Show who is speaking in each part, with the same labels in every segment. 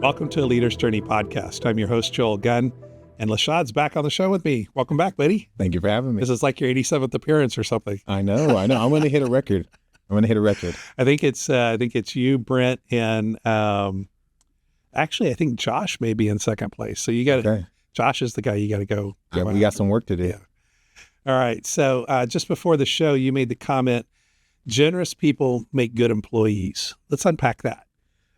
Speaker 1: Welcome to a Leader's Journey podcast. I'm your host, Joel Gunn, and LaShaude's back on the show with me. Welcome back, buddy.
Speaker 2: Thank you for having me.
Speaker 1: This is like your 87th appearance or something.
Speaker 2: I know. I'm going to hit a record.
Speaker 1: I think it's you, Brent, and actually, I think Josh may be in second place. So you got to. Okay. Josh is the guy you got to go.
Speaker 2: Yeah, we got some work to do.
Speaker 1: Yeah. All right. So just before the show, you made the comment, generous people make good employees. Let's unpack that.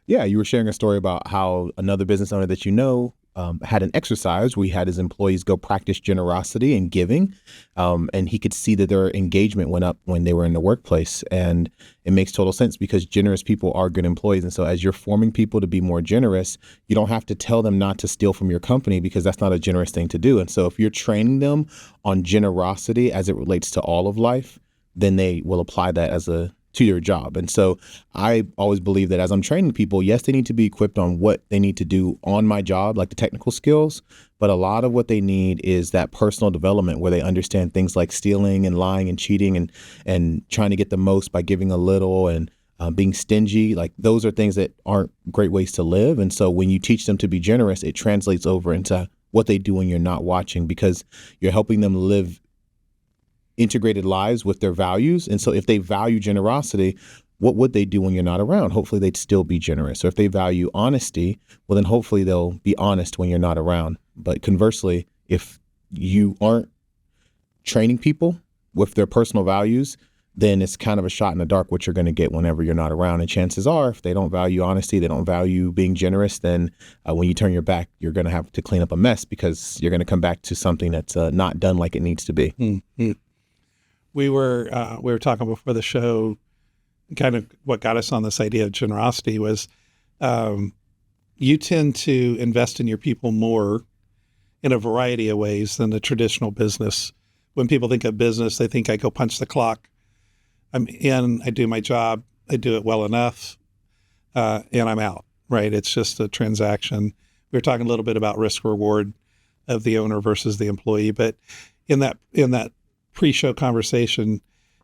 Speaker 2: Yeah, you were sharing a story about how another business owner that you know had an exercise where he had his employees go practice generosity and giving, and he could see that their engagement went up when they were in the workplace. And it makes total sense because generous people are good employees. And so as you're forming people to be more generous, you don't have to tell them not to steal from your company because that's not a generous thing to do. And so if you're training them on generosity as it relates to all of life, then they will apply that to your job. And so I always believe that as I'm training people, yes, they need to be equipped on what they need to do on my job, like the technical skills, but a lot of what they need is that personal development where they understand things like stealing and lying and cheating and trying to get the most by giving a little and being stingy. Like those are things that aren't great ways to live. And so when you teach them to be generous, it translates over into what they do when you're not watching because you're helping them live integrated lives with their values. And so if they value generosity, what would they do when you're not around? Hopefully they'd still be generous. Or if they value honesty, well, then hopefully they'll be honest when you're not around. But conversely, if you aren't training people with their personal values, then it's kind of a shot in the dark what you're going to get whenever you're not around. And chances are, if they don't value honesty, they don't value being generous, then when you turn your back, you're going to have to clean up a mess because you're going to come back to something that's not done like it needs to be.
Speaker 1: Mm-hmm. We were talking before the show, kind of what got us on this idea of generosity was you tend to invest in your people more in a variety of ways than the traditional business. When people think of business, they think I go punch the clock. I'm in, I do my job, I do it well enough, and I'm out, right? It's just a transaction. We were talking a little bit about risk reward of the owner versus the employee, but in that pre-show conversation,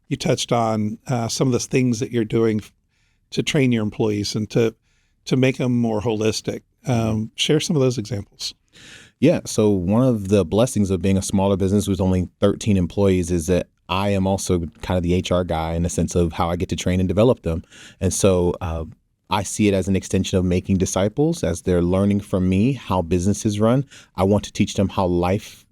Speaker 1: you touched on some of the things that you're doing to train your employees and to make them more holistic. Share some of those examples.
Speaker 2: Yeah. So one of the blessings of being a smaller business with only 13 employees is that I am also kind of the HR guy in the sense of how I get to train and develop them. And so I see it as an extension of making disciples as they're learning from me how businesses run. I want to teach them how life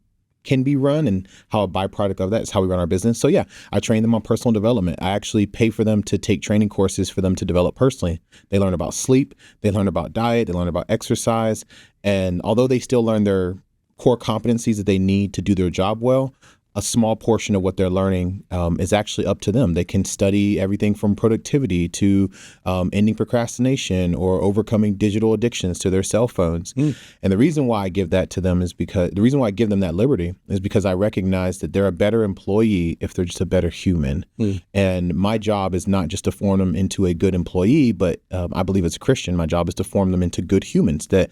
Speaker 2: can be run and how a byproduct of that is how we run our business. So yeah, I train them on personal development. I actually pay for them to take training courses for them to develop personally. They learn about sleep, they learn about diet, they learn about exercise. And although they still learn their core competencies that they need to do their job well, a small portion of what they're learning is actually up to them. They can study everything from productivity to ending procrastination or overcoming digital addictions to their cell phones. And the reason why I give that to them is because the reason why I give them that liberty is because I recognize that they're a better employee if they're just a better human. And my job is not just to form them into a good employee, but I believe as a Christian, my job is to form them into good humans that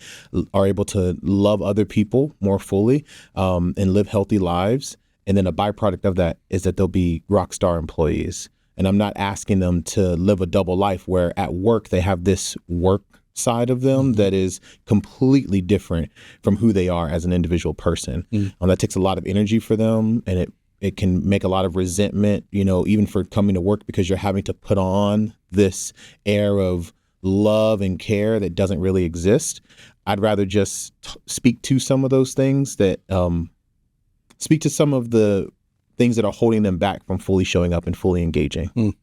Speaker 2: are able to love other people more fully and live healthy lives. And then a byproduct of that is that they'll be rock star employees. And I'm not asking them to live a double life where at work they have this work side of them that is completely different from who they are as an individual person. That takes a lot of energy for them, and it can make a lot of resentment, even for coming to work because you're having to put on this air of love and care that doesn't really exist. I'd rather just speak to some of those things that speak to some of the things that are holding them back from fully showing up and fully engaging.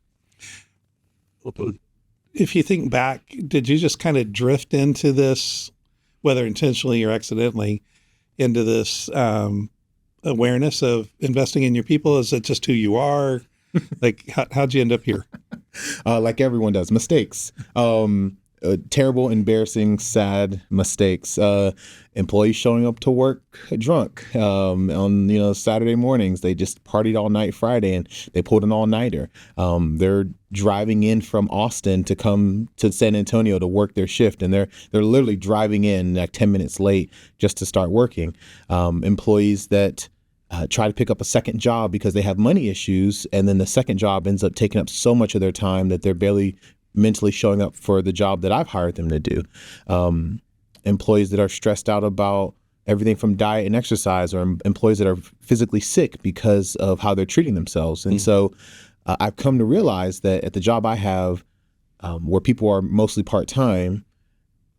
Speaker 1: If you think back, did you just kind of drift into this, whether intentionally or accidentally, into this awareness of investing in your people? Is it just who you are? Like, how'd you end up here?
Speaker 2: Like everyone does, mistakes. Terrible, embarrassing, sad mistakes. Employees showing up to work drunk on Saturday mornings. They just partied all night Friday and they pulled an all-nighter. They're driving in from Austin to come to San Antonio to work their shift, and they're literally driving in like 10 minutes late just to start working. Employees that try to pick up a second job because they have money issues, and then the second job ends up taking up so much of their time that they're barely mentally showing up for the job that I've hired them to do. employees that are stressed out about everything from diet and exercise, or employees that are physically sick because of how they're treating themselves. And so I've come to realize that at the job I have, where people are mostly part-time,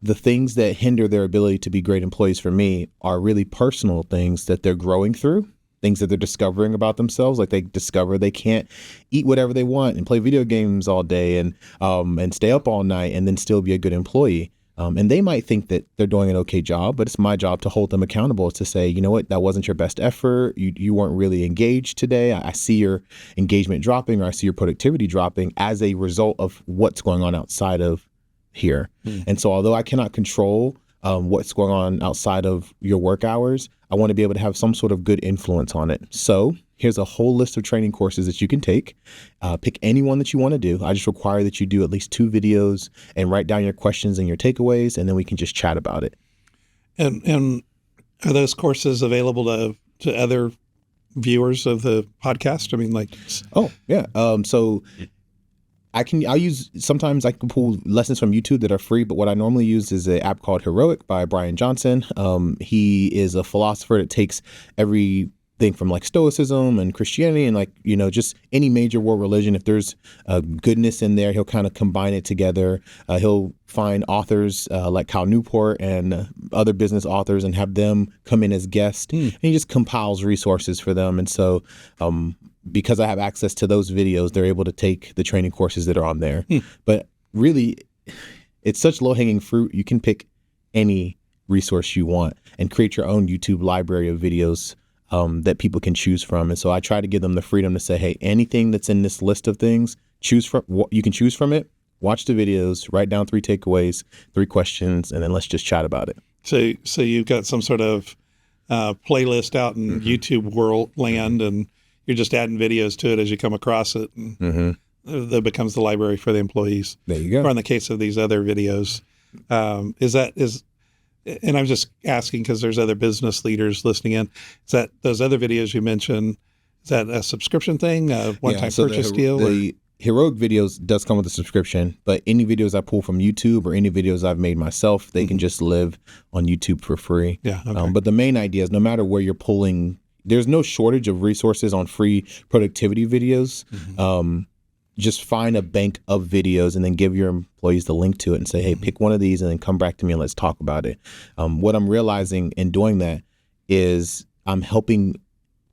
Speaker 2: the things that hinder their ability to be great employees for me are really personal things that they're growing through, things that they're discovering about themselves. Like they discover they can't eat whatever they want and play video games all day and stay up all night and then still be a good employee. And they might think that they're doing an okay job, but it's my job to hold them accountable, to say, you know what, that wasn't your best effort. You weren't really engaged today. I see your engagement dropping, or I see your productivity dropping as a result of what's going on outside of here. And so although I cannot control what's going on outside of your work hours, I want to be able to have some sort of good influence on it. So here's a whole list of training courses that you can take. Pick any one that you want to do. I just require that you do at least 2 videos and write down your questions and your takeaways, and then we can just chat about it.
Speaker 1: And are those courses available to other viewers of the podcast? I mean, like,
Speaker 2: oh yeah. So sometimes I can pull lessons from YouTube that are free, but what I normally use is an app called Heroic by Brian Johnson. He is a philosopher that takes everything from like Stoicism and Christianity and like, just any major world religion. If there's goodness in there, he'll kind of combine it together. He'll find authors like Cal Newport and other business authors and have them come in as guests. And he just compiles resources for them. And so because I have access to those videos, they're able to take the training courses that are on there. But really, it's such low-hanging fruit. You can pick any resource you want and create your own YouTube library of videos that people can choose from. And so I try to give them the freedom to say, hey, anything that's in this list of things, you can choose from it, watch the videos, write down 3 takeaways, 3 questions, and then let's just chat about it.
Speaker 1: So you've got some sort of playlist out in YouTube world land, and you're just adding videos to it as you come across it. And that becomes the library for the employees.
Speaker 2: There you go.
Speaker 1: Or in the case of these other videos, and I'm just asking because there's other business leaders listening in. Is that those other videos you mentioned, is that a subscription thing, a one-time purchase deal?
Speaker 2: The Heroic videos does come with a subscription, but any videos I pull from YouTube or any videos I've made myself, they can just live on YouTube for free.
Speaker 1: Yeah. Okay.
Speaker 2: But the main idea is no matter where you're pulling, there's no shortage of resources on free productivity videos. Just find a bank of videos and then give your employees the link to it and say, hey, pick one of these and then come back to me and let's talk about it. What I'm realizing in doing that is I'm helping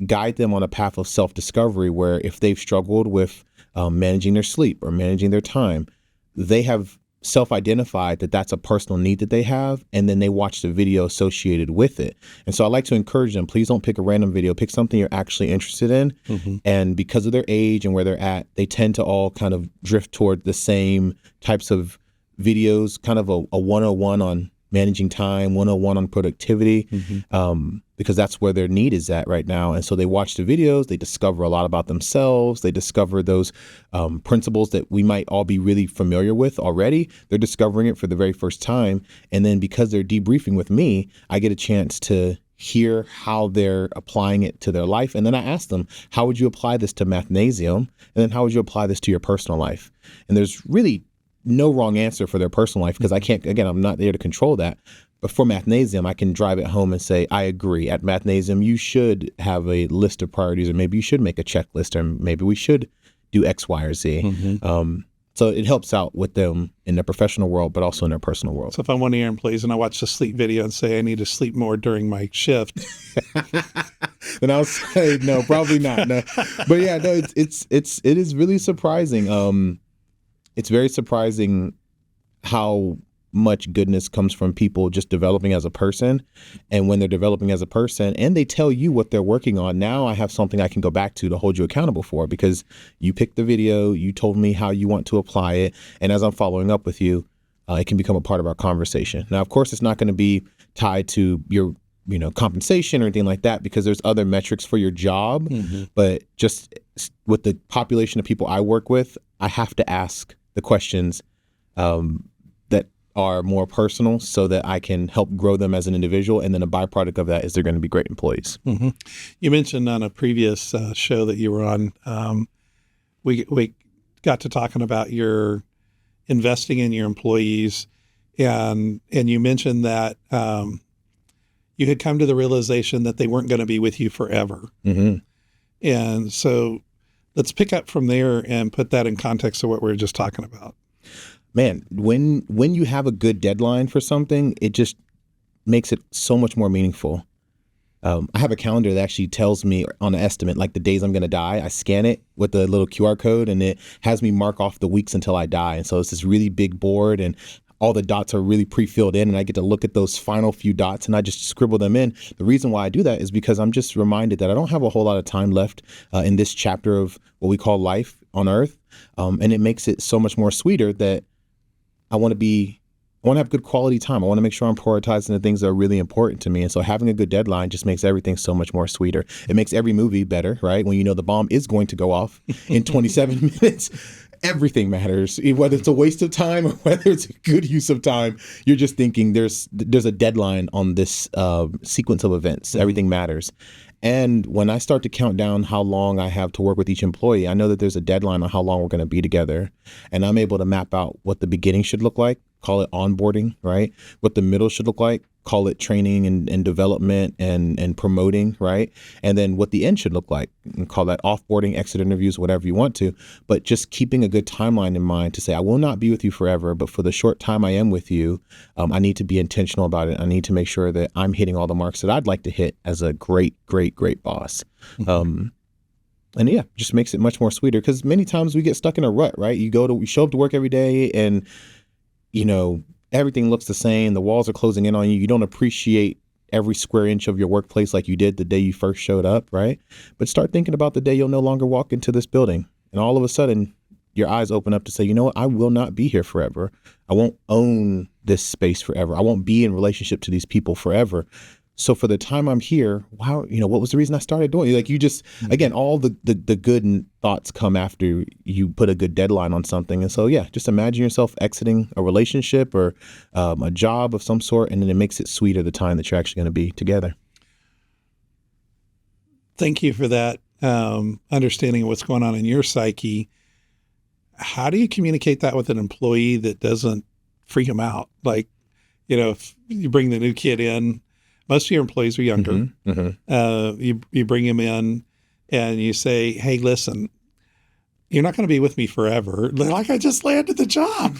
Speaker 2: guide them on a path of self-discovery, where if they've struggled with managing their sleep or managing their time, they have self-identified that that's a personal need that they have, and then they watch the video associated with it. And so I like to encourage them, please don't pick a random video, pick something you're actually interested in. And because of their age and where they're at, they tend to all kind of drift toward the same types of videos, kind of a 101 on managing time, 101 on productivity, because that's where their need is at right now. And so they watch the videos, they discover a lot about themselves, they discover those principles that we might all be really familiar with already. They're discovering it for the very first time. And then because they're debriefing with me, I get a chance to hear how they're applying it to their life. And then I ask them, how would you apply this to Mathnasium? And then how would you apply this to your personal life? And there's really no wrong answer for their personal life, because I'm not there to control that. But for Mathnasium, I can drive it home and say, I agree. At Mathnasium, you should have a list of priorities, or maybe you should make a checklist, or maybe we should do X, Y, or Z. So it helps out with them in their professional world, but also in their personal world.
Speaker 1: So if I'm one of your employees and I watch the sleep video and say I need to sleep more during my shift,
Speaker 2: then I'll say no, probably not. No. But yeah, no, it is really surprising. It's very surprising how much goodness comes from people just developing as a person. And when they're developing as a person and they tell you what they're working on, now I have something I can go back to hold you accountable for, because you picked the video, you told me how you want to apply it. And as I'm following up with you, it can become a part of our conversation. Now, of course, it's not going to be tied to your compensation or anything like that, because there's other metrics for your job. But just with the population of people I work with, I have to ask the questions that are more personal so that I can help grow them as an individual. And then a byproduct of that is they're going to be great employees.
Speaker 1: You mentioned on a previous show that you were on, we got to talking about your investing in your employees and you mentioned that you had come to the realization that they weren't going to be with you forever.
Speaker 2: Mm-hmm.
Speaker 1: And so let's pick up from there and put that in context of what we were just talking about.
Speaker 2: Man, when you have a good deadline for something, it just makes it so much more meaningful. I have a calendar that actually tells me on an estimate, like the days I'm going to die. I scan it with the little QR code and it has me mark off the weeks until I die. And so it's this really big board and all the dots are really pre-filled in, and I get to look at those final few dots and I just scribble them in. The reason why I do that is because I'm just reminded that I don't have a whole lot of time left in this chapter of what we call life on earth. And it makes it so much more sweeter that I want to have good quality time. I want to make sure I'm prioritizing the things that are really important to me. And so having a good deadline just makes everything so much more sweeter. It makes every movie better, right? When you know the bomb is going to go off in 27 minutes, everything matters. Whether it's a waste of time or whether it's a good use of time, you're just thinking there's a deadline on this sequence of events. Mm-hmm. Everything matters. And when I start to count down how long I have to work with each employee, I know that there's a deadline on how long we're going to be together. And I'm able to map out what the beginning should look like, call it onboarding, right? What the middle should look like, call it training and development and promoting, right? And then what the end should look like, and call that offboarding, exit interviews, whatever you want to. But just keeping a good timeline in mind to say, I will not be with you forever, but for the short time I am with you, I need to be intentional about it. I need to make sure that I'm hitting all the marks that I'd like to hit as a great, great, great boss. And yeah, just makes it much more sweeter because many times we get stuck in a rut, right? You show up to work every day and, everything looks the same. The walls are closing in on you. You don't appreciate every square inch of your workplace like you did the day you first showed up, right? But start thinking about the day you'll no longer walk into this building. And all of a sudden, your eyes open up to say, you know what? I will not be here forever. I won't own this space forever. I won't be in relationship to these people forever. So for the time I'm here, wow, what was the reason I started doing it? Like you just, again, all the good thoughts come after you put a good deadline on something. And so, yeah, just imagine yourself exiting a relationship or a job of some sort, and then it makes it sweeter the time that you're actually going to be together.
Speaker 1: Thank you for that understanding of what's going on in your psyche. How do you communicate that with an employee that doesn't freak them out? Like, if you bring the new kid in, most of your employees are younger. Mm-hmm, mm-hmm. You bring them in and you say, hey, listen, you're not going to be with me forever. Like I just landed the job.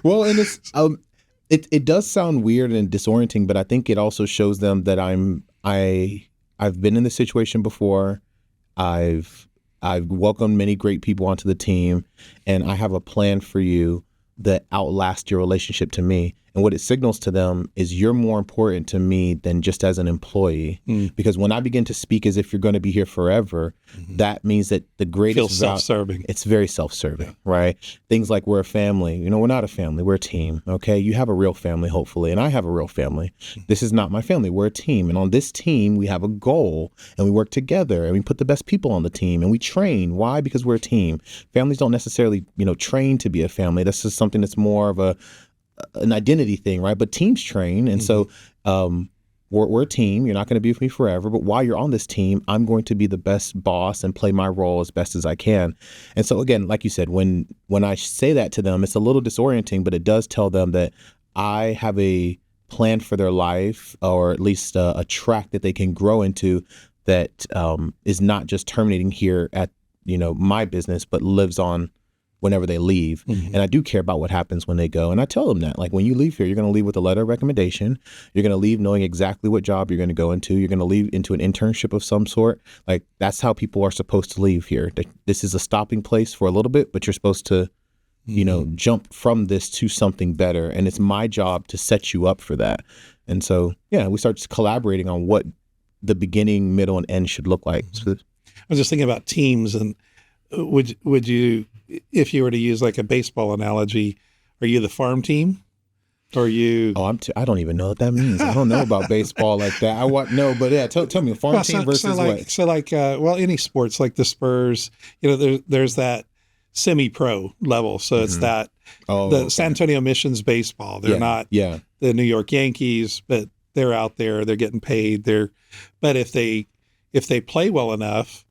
Speaker 2: Well, and it does sound weird and disorienting, but I think it also shows them that I've been in this situation before. I've welcomed many great people onto the team, and I have a plan for you that outlasts your relationship to me. And what it signals to them is you're more important to me than just as an employee. Because when I begin to speak as if you're going to be here forever, that means that the greatest
Speaker 1: feels self-serving.
Speaker 2: It's very self-serving, right? Things like we're a family. We're not a family. We're a team. Okay. You have a real family, hopefully, and I have a real family. This is not my family. We're a team. And on this team, we have a goal and we work together and we put the best people on the team and we train. Why? Because we're a team. Families don't necessarily, train to be a family. This is something that's more of an identity thing, right? But teams train. And so we're a team. You're not going to be with me forever. But while you're on this team, I'm going to be the best boss and play my role as best as I can. And so, again, like you said, when I say that to them, it's a little disorienting, but it does tell them that I have a plan for their life, or at least a track that they can grow into that is not just terminating here at, my business, but lives on whenever they leave. And I do care about what happens when they go. And I tell them that, like, when you leave here, you're going to leave with a letter of recommendation. You're going to leave knowing exactly what job you're going to go into. You're going to leave into an internship of some sort. Like, that's how people are supposed to leave here. This is a stopping place for a little bit, but you're supposed to, jump from this to something better. And it's my job to set you up for that. And so, yeah, we start collaborating on what the beginning, middle, and end should look like.
Speaker 1: I was just thinking about teams, and would you, if you were to use like a baseball analogy, are you the farm team? Or are you?
Speaker 2: Oh, I don't even know what that means. I don't know about baseball like that. But yeah, tell me, a farm team versus what?
Speaker 1: So any sports like the Spurs, there's that semi-pro level. So it's that the San Antonio Missions baseball. They're not the New York Yankees, but they're out there. They're getting paid. But if they play well enough,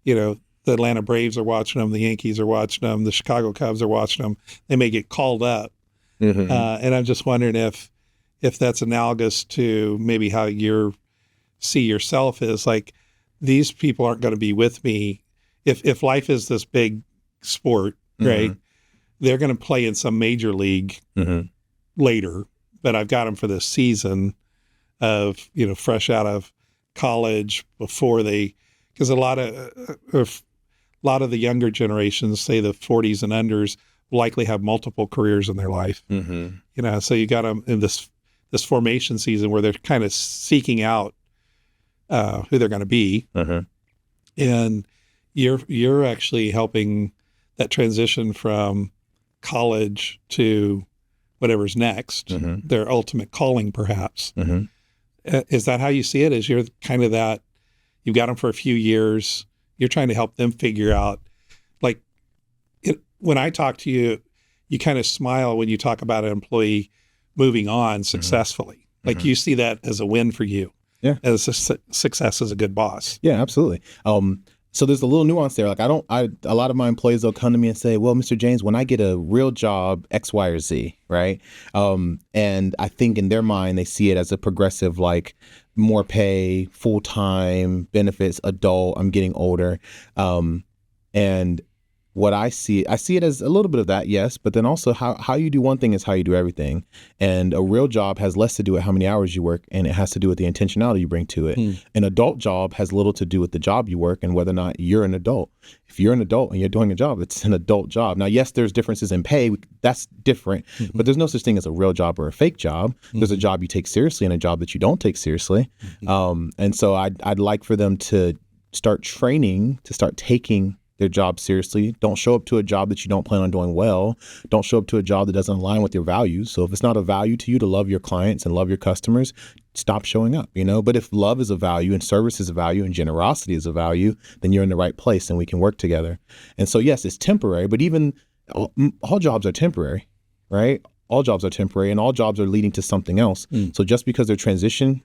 Speaker 1: the Atlanta Braves are watching them, the Yankees are watching them, the Chicago Cubs are watching them, they may get called up And I'm just wondering if that's analogous to maybe how you see yourself is like, these people aren't going to be with me. If life is this big sport, right? They're going to play in some major league later, but I've got them for this season of, fresh out of college before because a lot of the younger generations, say the 40s and unders, likely have multiple careers in their life. So you got them in this formation season where they're kind of seeking out who they're going to be. And you're actually helping that transition from college to whatever's next, their ultimate calling, perhaps. Is that how you see it? Is you're kind of that, you've got them for a few years, you're trying to help them figure out, like, when I talk to you, you kind of smile when you talk about an employee moving on successfully. Like you see that as a win for you.
Speaker 2: Yeah.
Speaker 1: As a success as a good boss.
Speaker 2: Yeah, absolutely. So there's a little nuance there. Like a lot of my employees, they'll come to me and say, well, Mr. James, when I get a real job, X, Y, or Z, right? And I think in their mind, they see it as a progressive, like more pay, full-time benefits, adult, I'm getting older. And what I see it as a little bit of that, yes, but then also how you do one thing is how you do everything. And a real job has less to do with how many hours you work, and it has to do with the intentionality you bring to it. An adult job has little to do with the job you work and whether or not you're an adult. If you're an adult and you're doing a job, it's an adult job. Now, yes, there's differences in pay. That's different, but there's no such thing as a real job or a fake job. There's a job you take seriously and a job that you don't take seriously. And so I'd like for them to start training, to start taking their job seriously. Don't show up to a job that you don't plan on doing well. Don't show up to a job that doesn't align with your values. So if it's not a value to you to love your clients and love your customers, stop showing up, But if love is a value and service is a value and generosity is a value, then you're in the right place and we can work together. And so, yes, it's temporary, but even all jobs are temporary, right? All jobs are temporary and all jobs are leading to something else. So just because they're transitionary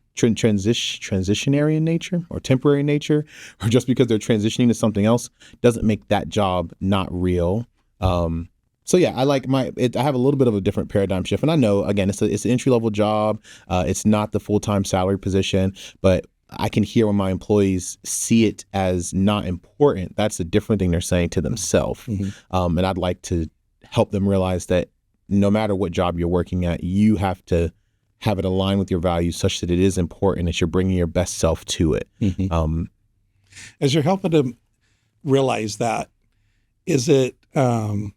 Speaker 2: in nature or temporary in nature, or just because they're transitioning to something else doesn't make that job not real. So yeah, I have a little bit of a different paradigm shift. And I know, again, it's an entry-level job. It's not the full-time salary position, but I can hear when my employees see it as not important. That's a different thing they're saying to themselves. And I'd like to help them realize that no matter what job you're working at, you have to have it align with your values such that it is important that you're bringing your best self to it.
Speaker 1: As you're helping them realize that, is it, do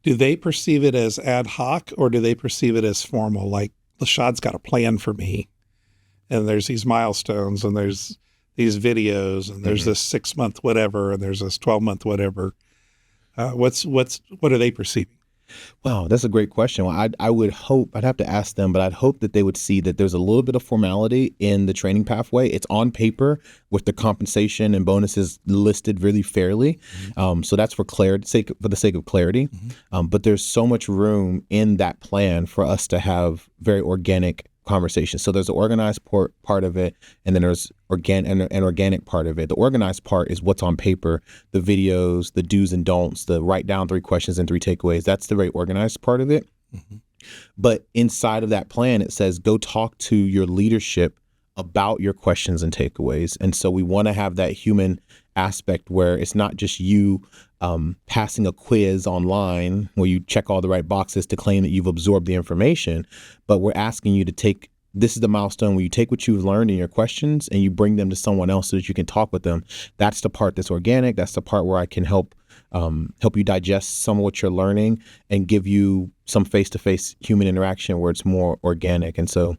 Speaker 1: they perceive it as ad hoc or do they perceive it as formal? Like, LaShaude's got a plan for me and there's these milestones and there's these videos and there's this 6-month whatever and there's this 12-month whatever. What are they perceiving?
Speaker 2: Wow, that's a great question. Well, I'd have to ask them, but I'd hope that they would see that there's a little bit of formality in the training pathway. It's on paper with the compensation and bonuses listed really fairly. So that's for the sake of clarity. But there's so much room in that plan for us to have very organic conversation. So there's an organized part of it, and then there's an organic part of it. The organized part is what's on paper, the videos, the do's and don'ts, the write down 3 questions and 3 takeaways. That's the very organized part of it. But inside of that plan, it says, go talk to your leadership about your questions and takeaways. And so we want to have that human aspect where it's not just you passing a quiz online where you check all the right boxes to claim that you've absorbed the information, but we're asking you to this is the milestone where you take what you've learned in your questions and you bring them to someone else so that you can talk with them. That's the part that's organic. That's the part where I can help you digest some of what you're learning and give you some face-to-face human interaction where it's more organic. And so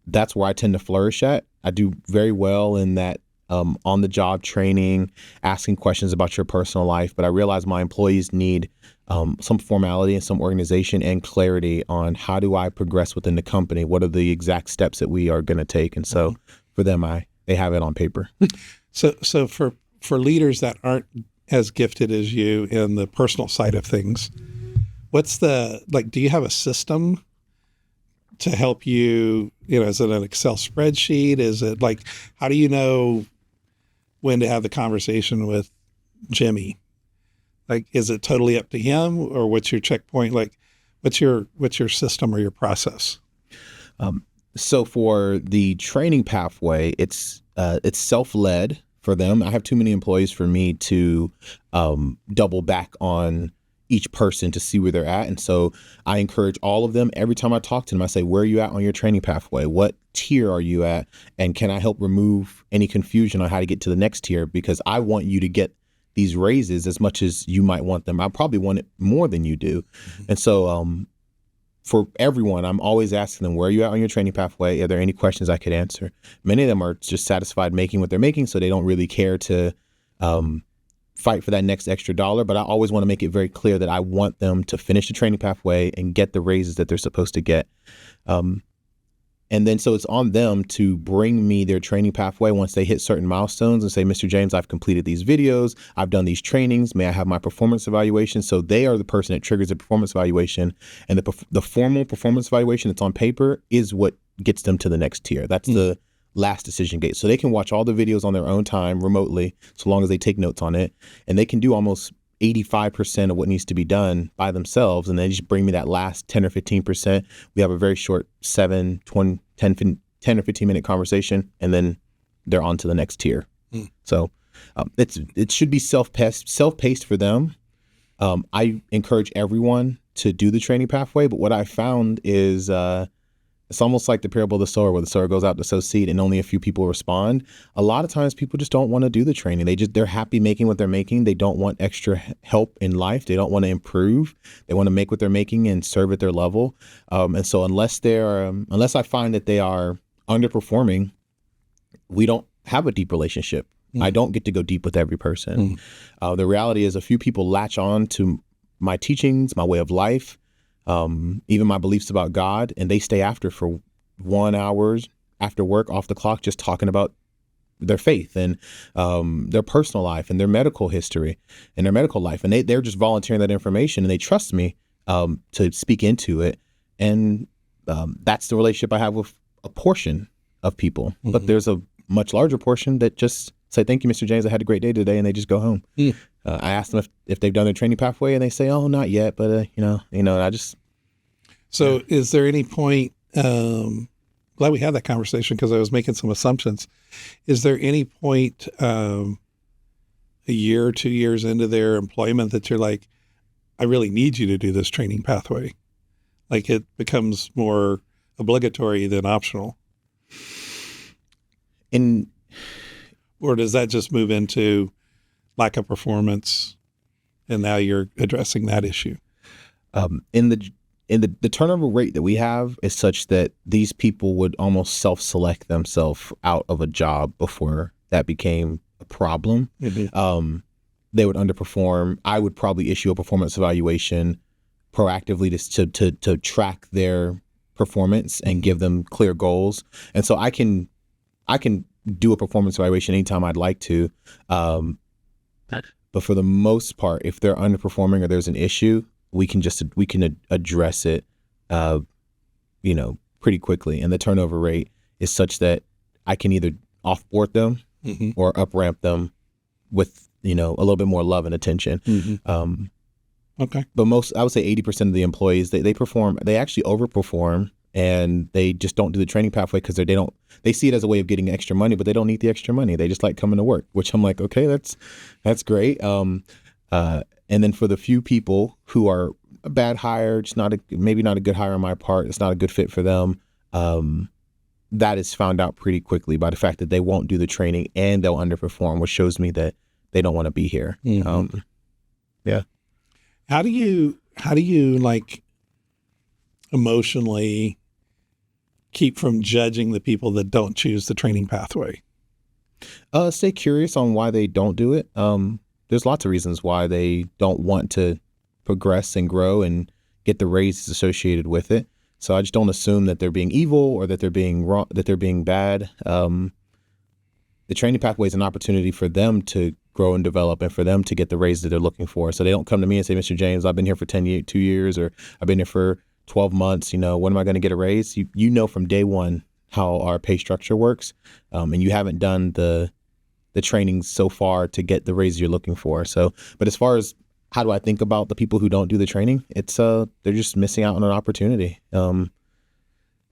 Speaker 2: that's where I tend to flourish at. I do very well in that on-the-job training, asking questions about your personal life. But I realize my employees need some formality and some organization and clarity on how do I progress within the company? What are the exact steps that we are going to take? And so for them, they have it on paper.
Speaker 1: So for leaders that aren't as gifted as you in the personal side of things, do you have a system to help you, is it an Excel spreadsheet? Is it how do you know when to have the conversation with Jimmy Like, is it totally up to him, or what's your checkpoint? Like, what's your system or your process?
Speaker 2: So for the training pathway, it's self-led for them. I have too many employees for me to double back on each person to see where they're at. And so I encourage all of them. Every time I talk to them, I say, where are you at on your training pathway? What tier are you at? And can I help remove any confusion on how to get to the next tier? Because I want you to get these raises as much as you might want them. I probably want it more than you do. Mm-hmm. And so for everyone, I'm always asking them, where are you at on your training pathway? Are there any questions I could answer? Many of them are just satisfied making what they're making, so they don't really care to fight for that next extra dollar. But I always want to make it very clear that I want them to finish the training pathway and get the raises that they're supposed to get. And then so it's on them to bring me their training pathway once they hit certain milestones and say, Mr. James, I've completed these videos. I've done these trainings. May I have my performance evaluation? So they are the person that triggers the performance evaluation. And the formal performance evaluation that's on paper is what gets them to the next tier. That's the last decision gate. So they can watch all the videos on their own time remotely, so long as they take notes on it. And they can do almost 85% of what needs to be done by themselves, and they just bring me that last 10 or 15%. We have a very short 10 or 15 minute conversation, and then they're on to the next tier. So it should be self-paced for them. I encourage everyone to do the training pathway, but what I found is it's almost like the parable of the sower, where the sower goes out to sow seed and only a few people respond. A lot of times people just don't want to do the training. They're happy making what they're making. They don't want extra help in life. They don't want to improve. They want to make what they're making and serve at their level. And so unless I find that they are underperforming, we don't have a deep relationship. I don't get to go deep with every person. The reality is a few people latch on to my teachings, my way of life, even my beliefs about God, and they stay after for 1 hour after work off the clock, just talking about their faith and their personal life and their medical history and their medical life. And they're just volunteering that information, and they trust me to speak into it. And that's the relationship I have with a portion of people. But there's a much larger portion that just say, thank you, Mr. James, I had a great day today, and they just go home. I asked them if they've done their training pathway, and they say, oh, not yet, but I just.
Speaker 1: So is there any point, glad we had that conversation, because I was making some assumptions. Is there any point a year or 2 years into their employment that you're like, I really need you to do this training pathway? Like, it becomes more obligatory than optional? Or does that just move into lack of performance, and now you're addressing that issue?
Speaker 2: The turnover rate that we have is such that these people would almost self-select themselves out of a job before that became a problem. They would underperform. I would probably issue a performance evaluation proactively to track their performance and give them clear goals. And so I can do a performance evaluation anytime I'd like to. But for the most part, if they're underperforming or there's an issue, we can address it, pretty quickly. And the turnover rate is such that I can either offboard them or up ramp them with, a little bit more love and attention.
Speaker 1: Okay.
Speaker 2: But I would say 80% of the employees, they actually overperform, and they just don't do the training pathway because they see it as a way of getting extra money, but they don't need the extra money. They just like coming to work, which I'm like, okay, that's great. And then for the few people who are a bad hire, just maybe not a good hire on my part, it's not a good fit for them, that is found out pretty quickly by the fact that they won't do the training and they'll underperform, which shows me that they don't want to be here. Yeah.
Speaker 1: How do you like emotionally keep from judging the people that don't choose the training pathway?
Speaker 2: Stay curious on why they don't do it. There's lots of reasons why they don't want to progress and grow and get the raises associated with it. So I just don't assume that they're being evil or that they're being wrong, that they're being bad. The training pathway is an opportunity for them to grow and develop and for them to get the raise that they're looking for. So they don't come to me and say, Mr. James, I've been here for 2 years, or I've been here for 12 months. When am I going to get a raise? You know from day one how our pay structure works, and you haven't done the training so far to get the raise you're looking for. So, but as far as how do I think about the people who don't do the training? It's they're just missing out on an opportunity.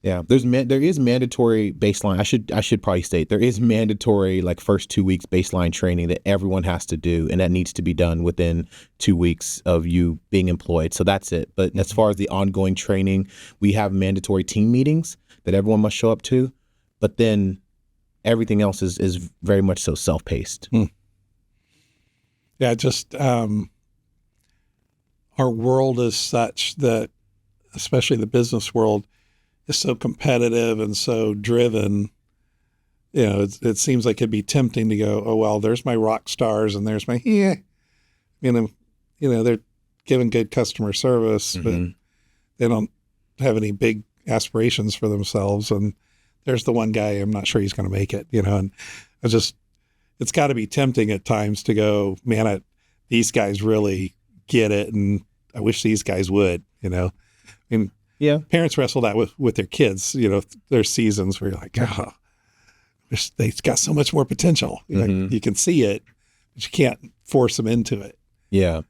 Speaker 2: Yeah, there is mandatory baseline. I should probably state there is mandatory like first 2 weeks baseline training that everyone has to do, and that needs to be done within 2 weeks of you being employed. So that's it. But as far as the ongoing training, we have mandatory team meetings that everyone must show up to. But then everything else is very much so self-paced.
Speaker 1: Yeah, just our world is such that, especially the business world, is so competitive and so driven. You know, it seems like it'd be tempting to go, oh, well, there's my rock stars and there's my, they're giving good customer service, but they don't have any big aspirations for themselves. And there's the one guy, I'm not sure he's going to make it, and it's got to be tempting at times to go, man, these guys really get it. And I wish these guys would, I mean,
Speaker 2: yeah,
Speaker 1: parents wrestle that with their kids. There's seasons where you're like, oh, they've got so much more potential. You can see it, but you can't force them into it.
Speaker 2: Yeah.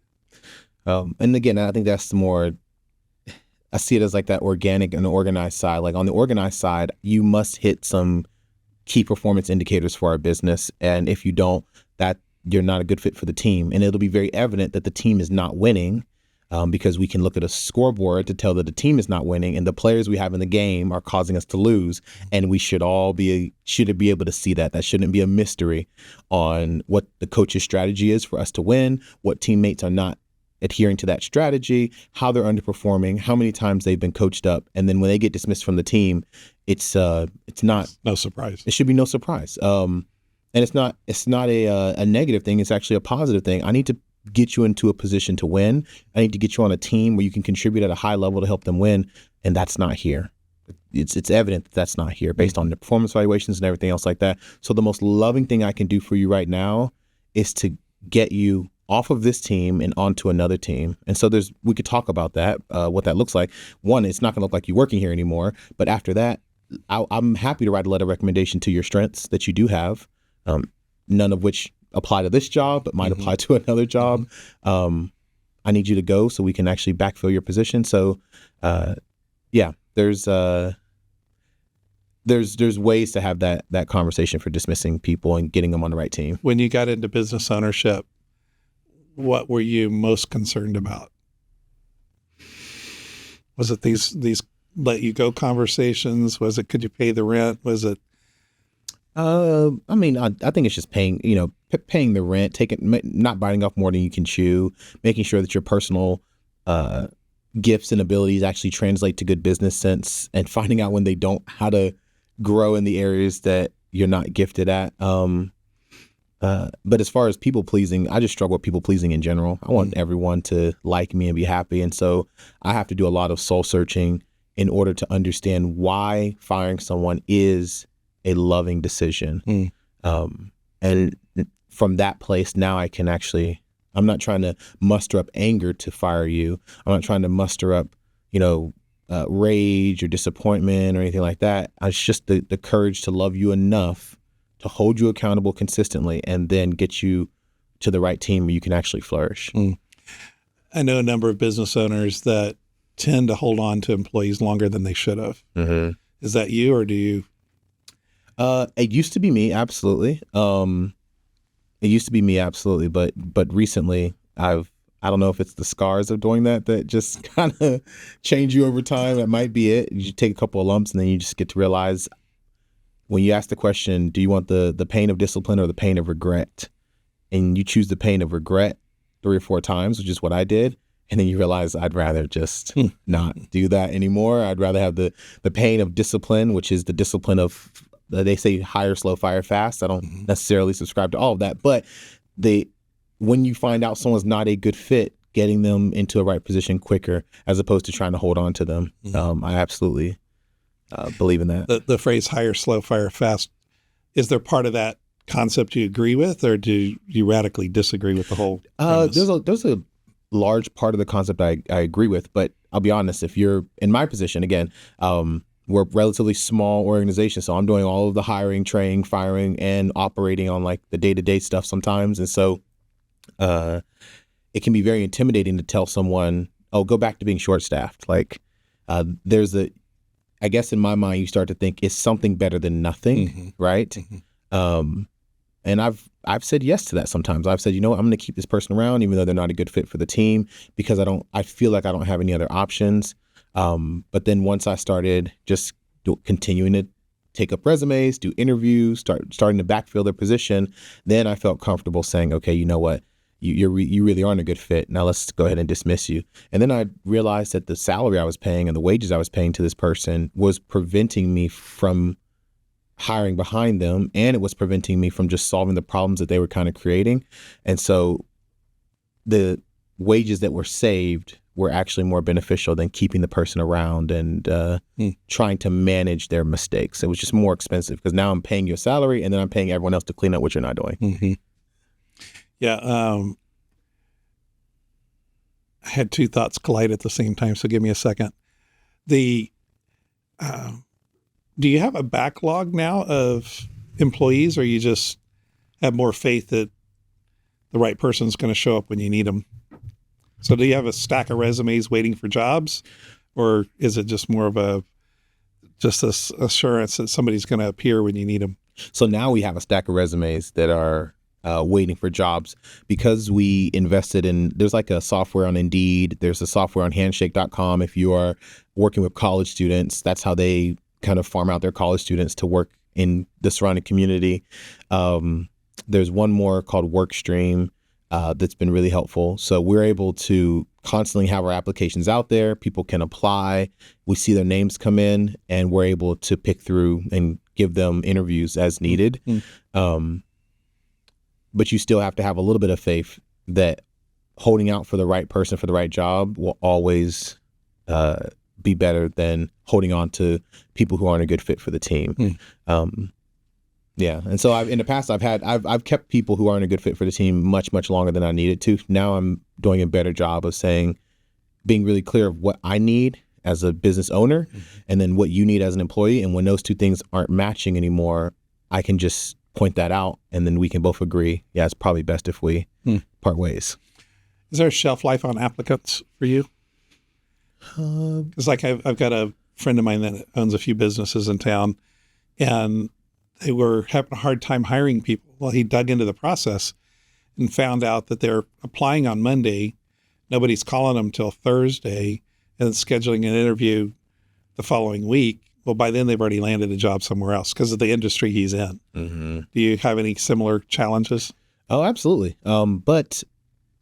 Speaker 2: And again, I think that's more, I see it as like that organic and organized side. Like on the organized side, you must hit some key performance indicators for our business. And if you don't, that you're not a good fit for the team. And it'll be very evident that the team is not winning. Because we can look at a scoreboard to tell that the team is not winning and the players we have in the game are causing us to lose. And we should be able to see that. That shouldn't be a mystery on what the coach's strategy is for us to win, what teammates are not adhering to that strategy, how they're underperforming, how many times they've been coached up. And then when they get dismissed from the team, it's not
Speaker 1: no surprise.
Speaker 2: It should be no surprise. And it's not a negative thing. It's actually a positive thing. I need to get you into a position to win. I need to get you on a team where you can contribute at a high level to help them win. And that's not here. It's evident that that's not here based on the performance evaluations and everything else like that. So the most loving thing I can do for you right now is to get you off of this team and onto another team. And so we could talk about that, what that looks like. One, it's not going to look like you working here anymore. But after that, I'm happy to write a letter of recommendation to your strengths that you do have, none of which apply to this job, but might apply to another job. I need you to go so we can actually backfill your position. So, there's ways to have that conversation for dismissing people and getting them on the right team.
Speaker 1: When you got into business ownership, what were you most concerned about? Was it these let you go conversations? Was it, could you pay the rent? Was it?
Speaker 2: I think it's just paying the rent, not biting off more than you can chew, making sure that your personal gifts and abilities actually translate to good business sense, and finding out when they don't, how to grow in the areas that you're not gifted at. But as far as people pleasing, I just struggle with people pleasing in general. I want everyone to like me and be happy. And so I have to do a lot of soul searching in order to understand why firing someone is a loving decision. And from that place, now I can actually, I'm not trying to muster up anger to fire you. I'm not trying to muster up, rage or disappointment or anything like that. It's just the courage to love you enough to hold you accountable consistently and then get you to the right team where you can actually flourish.
Speaker 1: I know a number of business owners that tend to hold on to employees longer than they should have. Is that you, or do you?
Speaker 2: It used to be me, absolutely. But recently I don't know if it's the scars of doing that just kind of change you over time. That might be it. You take a couple of lumps and then you just get to realize when you ask the question, do you want the pain of discipline or the pain of regret? And you choose the pain of regret 3 or 4 times, which is what I did. And then you realize I'd rather just not do that anymore. I'd rather have the pain of discipline, which is the discipline of, they say hire slow, fire fast. I don't necessarily subscribe to all of that. But when you find out someone's not a good fit, getting them into a right position quicker as opposed to trying to hold on to them. I absolutely believe in that.
Speaker 1: The phrase hire slow, fire fast, is there part of that concept you agree with, or do you radically disagree with the whole premise?
Speaker 2: There's a large part of the concept I agree with, but I'll be honest, if you're in my position, again, we're a relatively small organization, so I'm doing all of the hiring, training, firing, and operating on like the day-to-day stuff sometimes. And so it can be very intimidating to tell someone, oh, go back to being short-staffed. Like I guess in my mind, you start to think it's something better than nothing, right? Mm-hmm. And I've said yes to that sometimes. I've said, you know what, I'm going to keep this person around even though they're not a good fit for the team because I feel like I don't have any other options. But then once I started just continuing to take up resumes, do interviews, starting to backfill their position, then I felt comfortable saying, okay, you know what, you really aren't a good fit. Now let's go ahead and dismiss you. And then I realized that the salary I was paying and the wages I was paying to this person was preventing me from hiring behind them, and it was preventing me from just solving the problems that they were kind of creating. And so the wages that were saved were actually more beneficial than keeping the person around and trying to manage their mistakes. It was just more expensive because now I'm paying you a salary and then I'm paying everyone else to clean up what you're not doing.
Speaker 1: Mm-hmm. Yeah. I had two thoughts collide at the same time, so give me a second. Do you have a backlog now of employees, or you just have more faith that the right person's going to show up when you need them? So do you have a stack of resumes waiting for jobs, or is it just more of this assurance that somebody's going to appear when you need them?
Speaker 2: So now we have a stack of resumes that are waiting for jobs because we invested in, there's like a software on Indeed. There's a software on handshake.com. If you are working with college students, that's how they kind of farm out their college students to work in the surrounding community. There's one more called WorkStream that's been really helpful. So we're able to constantly have our applications out there. People can apply. We see their names come in, and we're able to pick through and give them interviews as needed. Mm-hmm. But you still have to have a little bit of faith that holding out for the right person for the right job will always be better than holding on to people who aren't a good fit for the team. Yeah. And so in the past, I've kept people who aren't a good fit for the team much, much longer than I needed to. Now I'm doing a better job of being really clear of what I need as a business owner, and then what you need as an employee. And when those two things aren't matching anymore, I can just point that out, and then we can both agree, yeah, it's probably best if we part ways.
Speaker 1: Is there a shelf life on applicants for you? It's like I've got a friend of mine that owns a few businesses in town, and they were having a hard time hiring people. Well, he dug into the process and found out that they're applying on Monday. Nobody's calling them till Thursday, and then scheduling an interview the following week. Well, by then they've already landed a job somewhere else because of the industry he's in. Mm-hmm. Do you have any similar challenges?
Speaker 2: Oh, absolutely. But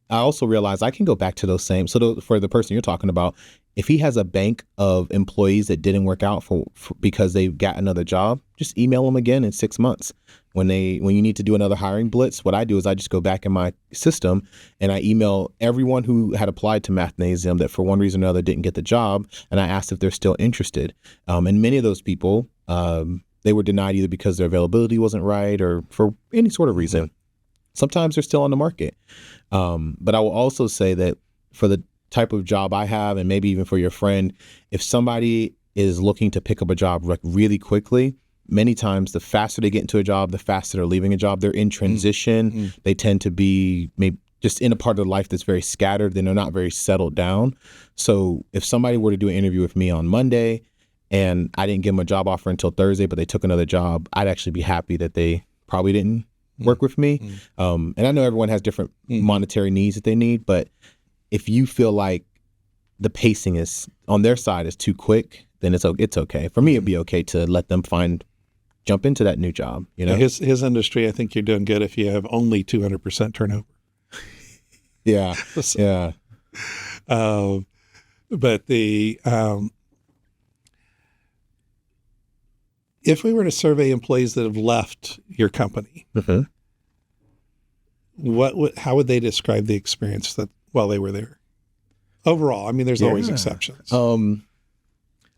Speaker 2: I also realize I can go back to those same. So for the person you're talking about, if he has a bank of employees that didn't work out for because they got another job, just email them again in 6 months. When you need to do another hiring blitz, what I do is I just go back in my system and I email everyone who had applied to Mathnasium that for one reason or another didn't get the job, and I asked if they're still interested. And many of those people, they were denied either because their availability wasn't right or for any sort of reason. Sometimes they're still on the market. But I will also say that for the type of job I have, and maybe even for your friend, if somebody is looking to pick up a job really quickly, many times the faster they get into a job, the faster they're leaving a job. They're in transition. Mm-hmm. They tend to be maybe just in a part of life that's very scattered. Then they're not very settled down. So if somebody were to do an interview with me on Monday and I didn't give them a job offer until Thursday, but they took another job, I'd actually be happy that they probably didn't work with me. Mm-hmm. And I know everyone has different monetary needs that they need, but if you feel like the pacing is on their side is too quick, then it's okay. For me, it'd be okay to let them jump into that new job. You know,
Speaker 1: his industry, I think you're doing good if you have only 200% turnover.
Speaker 2: Yeah, yeah.
Speaker 1: But if we were to survey employees that have left your company, mm-hmm. How would they describe the experience while they were there? Overall, I mean, there's always exceptions.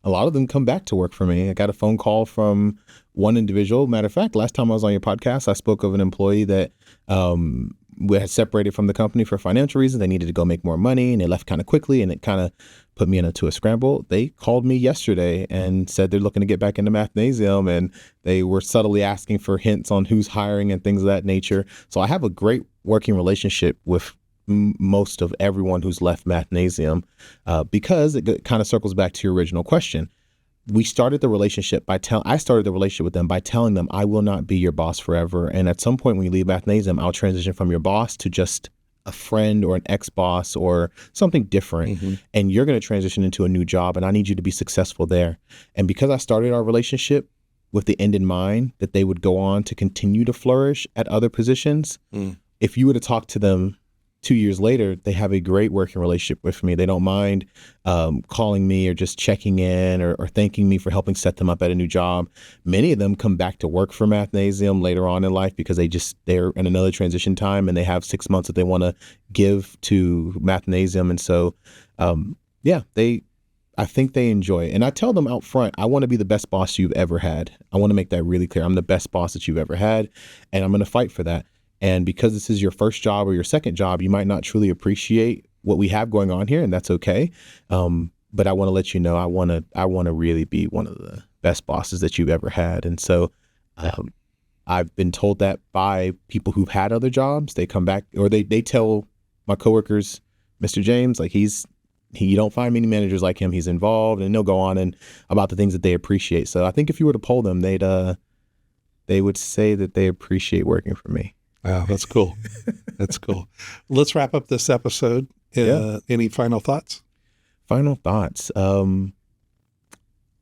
Speaker 2: A lot of them come back to work for me. I got a phone call from one individual. Matter of fact, last time I was on your podcast, I spoke of an employee that we had separated from the company for financial reasons. They needed to go make more money, and they left kind of quickly, and it kind of put me into a scramble. They called me yesterday and said they're looking to get back into Mathnasium, and they were subtly asking for hints on who's hiring and things of that nature. So I have a great working relationship with most of everyone who's left Mathnasium, because it kind of circles back to your original question. I started the relationship with them by telling them, I will not be your boss forever. And at some point when you leave Mathnasium, I'll transition from your boss to just a friend or an ex-boss or something different.
Speaker 1: Mm-hmm.
Speaker 2: And you're going to transition into a new job, and I need you to be successful there. And because I started our relationship with the end in mind that they would go on to continue to flourish at other positions, if you were to talk to them 2 years later, they have a great working relationship with me. They don't mind calling me or just checking in or thanking me for helping set them up at a new job. Many of them come back to work for Mathnasium later on in life because they're in another transition time and they have 6 months that they want to give to Mathnasium. And so, I think they enjoy it. And I tell them out front, I want to be the best boss you've ever had. I want to make that really clear. I'm the best boss that you've ever had, and I'm going to fight for that. And because this is your first job or your second job, you might not truly appreciate what we have going on here, and that's okay. But I want to let you know I want to really be one of the best bosses that you've ever had. And so I've been told that by people who've had other jobs. They come back or they tell my coworkers, Mr. James, like you don't find many managers like him. He's involved, and they'll go on and about the things that they appreciate. So I think if you were to poll them, they would say that they appreciate working for me.
Speaker 1: Wow, that's cool. That's cool. Let's wrap up this episode. Any final thoughts?
Speaker 2: Final thoughts.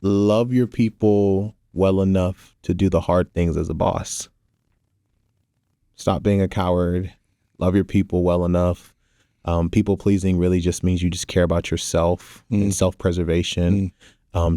Speaker 2: Love your people well enough to do the hard things as a boss. Stop being a coward. Love your people well enough. People pleasing really just means you just care about yourself and self-preservation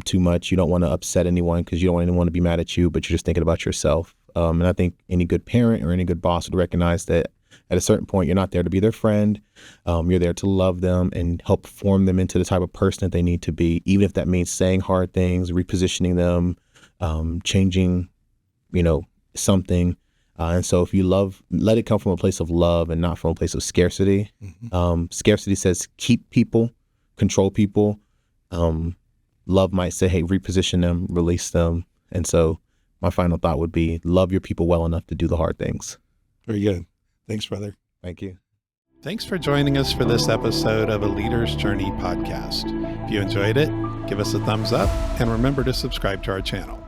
Speaker 2: too much. You don't want to upset anyone because you don't want anyone to be mad at you, but you're just thinking about yourself. And I think any good parent or any good boss would recognize that at a certain point, you're not there to be their friend. You're there to love them and help form them into the type of person that they need to be, even if that means saying hard things, repositioning them, changing, something. And so if you let it come from a place of love and not from a place of scarcity. Scarcity says keep people, control people. Love might say, hey, reposition them, release them. And so my final thought would be love your people well enough to do the hard things.
Speaker 1: Very good. Thanks, brother.
Speaker 2: Thank you.
Speaker 1: Thanks for joining us for this episode of A Leader's Journey podcast. If you enjoyed it, give us a thumbs up and remember to subscribe to our channel.